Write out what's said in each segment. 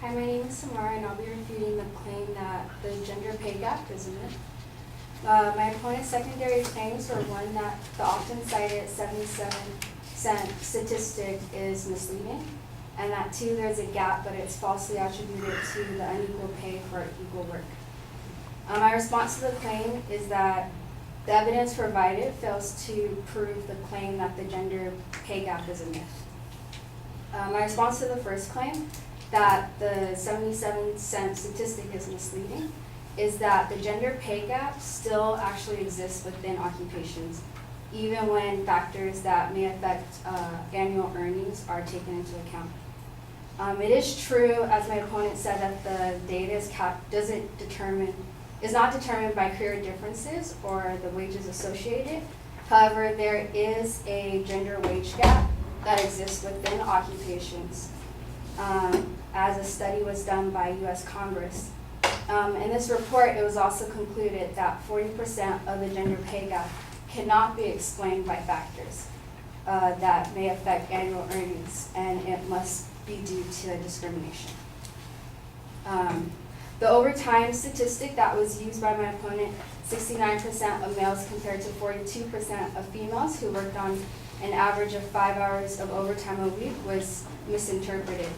Hi, my name is Samara, and I'll be refuting the claim that the gender pay gap is a myth. My opponent's secondary claims were one, that the often cited 77% statistic is misleading, and that two, there's a gap, but it's falsely attributed to the unequal pay for equal work. My response to the claim is that the evidence provided fails to prove the claim that the gender pay gap is a myth. My response to the first claim, that the 77% statistic is misleading, is that the gender pay gap still actually exists within occupations, even when factors that may affect annual earnings are taken into account. It is true, as my opponent said, that the data is not determined by career differences or the wages associated. However, there is a gender wage gap that exists within occupations, as a study was done by U.S. Congress. In this report, it was also concluded that 40% of the gender pay gap cannot be explained by factors that may affect annual earnings, and it must be due to discrimination. The overtime statistic that was used by my opponent, 69% of males compared to 42% of females who worked on an average of 5 hours of overtime a week, was misinterpreted.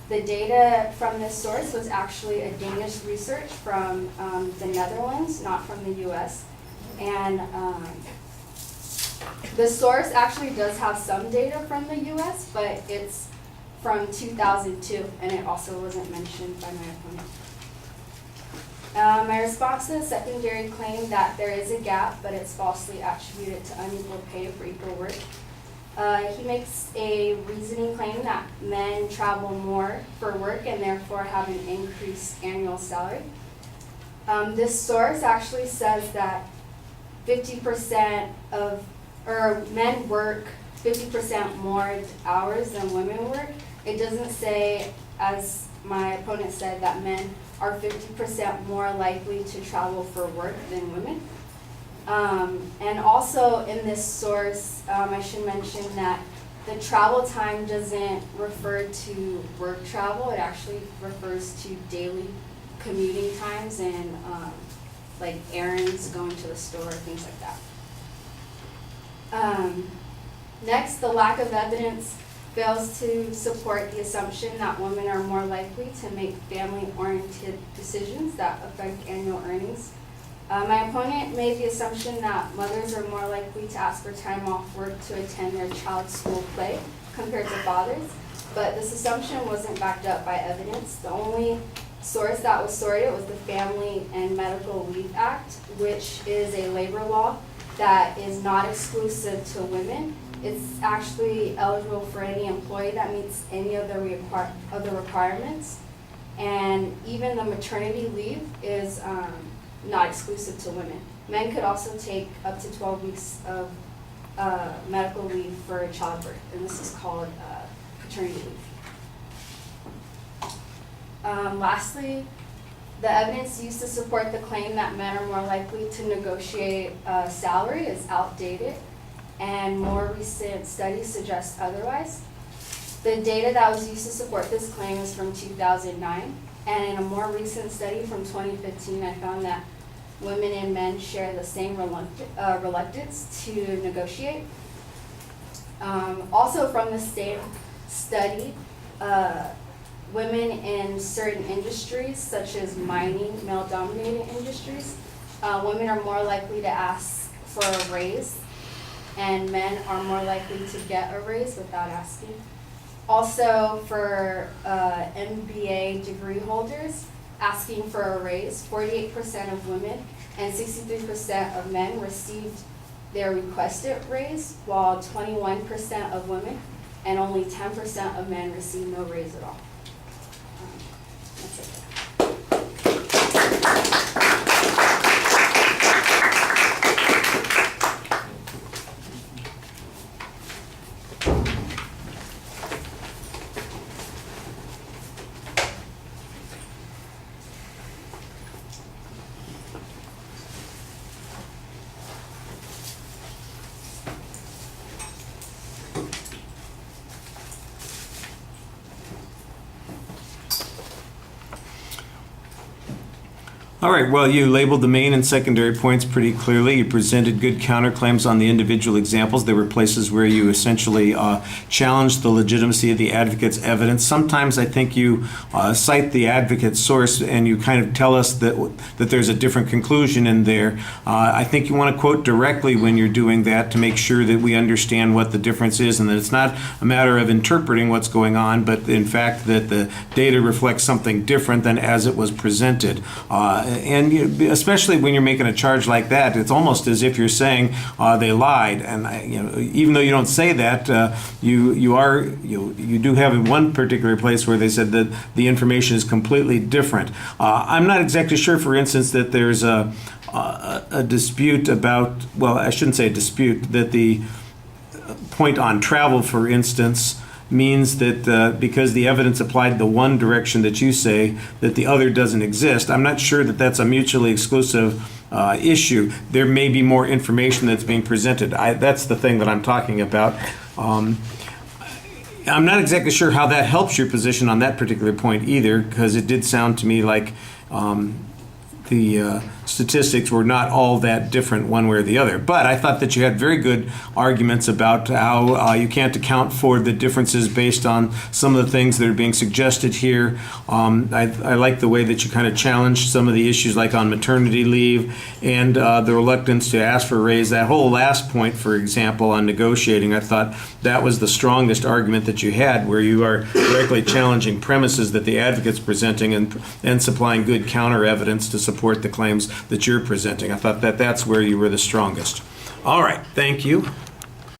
The data from this source was actually a Danish research from the Netherlands, not from the US. And the source actually does have some data from the US, but it's from 2002, and it also wasn't mentioned by my opponent. My response to the secondary claim that there is a gap, but it's falsely attributed to unequal pay for equal work. He makes a reasoning claim that men travel more for work and therefore have an increased annual salary. This source actually says that 50% men work 50% more hours than women work. It doesn't say, as my opponent said, that men are 50% more likely to travel for work than women. And also in this source, I should mention that the travel time doesn't refer to work travel. It actually refers to daily commuting times and like errands, going to the store, things like that. Next, the lack of evidence fails to support the assumption that women are more likely to make family-oriented decisions that affect annual earnings. My opponent made the assumption that mothers are more likely to ask for time off work to attend their child's school play compared to fathers, but this assumption wasn't backed up by evidence. The only source that was cited was the Family and Medical Leave Act, which is a labor law that is not exclusive to women. It's actually eligible for any employee that meets any of the requirements, and even the maternity leave is not exclusive to women. Men could also take up to 12 weeks of medical leave for childbirth, and this is called paternity leave. Lastly, the evidence used to support the claim that men are more likely to negotiate salary is outdated, and more recent studies suggest otherwise. The data that was used to support this claim is from 2009, and in a more recent study from 2015, I found that women and men share the same reluctance to negotiate. Also from the same study, women in certain industries, such as mining, male-dominated industries, women are more likely to ask for a raise, and men are more likely to get a raise without asking. Also, for MBA degree holders, asking for a raise, 48% of women and 63% of men received their requested raise, while 21% of women and only 10% of men received no raise at all. That's it. All right, well, you labeled the main and secondary points pretty clearly. You presented good counterclaims on the individual examples. There were places where you essentially challenged the legitimacy of the advocate's evidence. Sometimes I think you cite the advocate's source and you kind of tell us that there's a different conclusion in there. I think you want to quote directly when you're doing that to make sure that we understand what the difference is and that it's not a matter of interpreting what's going on, but in fact that the data reflects something different than as it was presented. And especially when you're making a charge like that, it's almost as if you're saying they lied. And even though you don't say that, you do have in one particular place where they said that the information is completely different. I'm not exactly sure, for instance, that there's a dispute about, well, I shouldn't say a dispute, that the point on travel, for instance, means that because the evidence applied the one direction that you say, that the other doesn't exist. I'm not sure that that's a mutually exclusive issue. There may be more information that's being presented. That's the thing that I'm talking about. I'm not exactly sure how that helps your position on that particular point either, because it did sound to me like the statistics were not all that different one way or the other. But I thought that you had very good arguments about how you can't account for the differences based on some of the things that are being suggested here. I like the way that you kind of challenged some of the issues like on maternity leave and the reluctance to ask for a raise. That whole last point, for example, on negotiating, I thought that was the strongest argument that you had, where you are directly challenging premises that the advocate's presenting and supplying good counter evidence to support the claims that you're presenting. I thought that that's where you were the strongest. All right, thank you.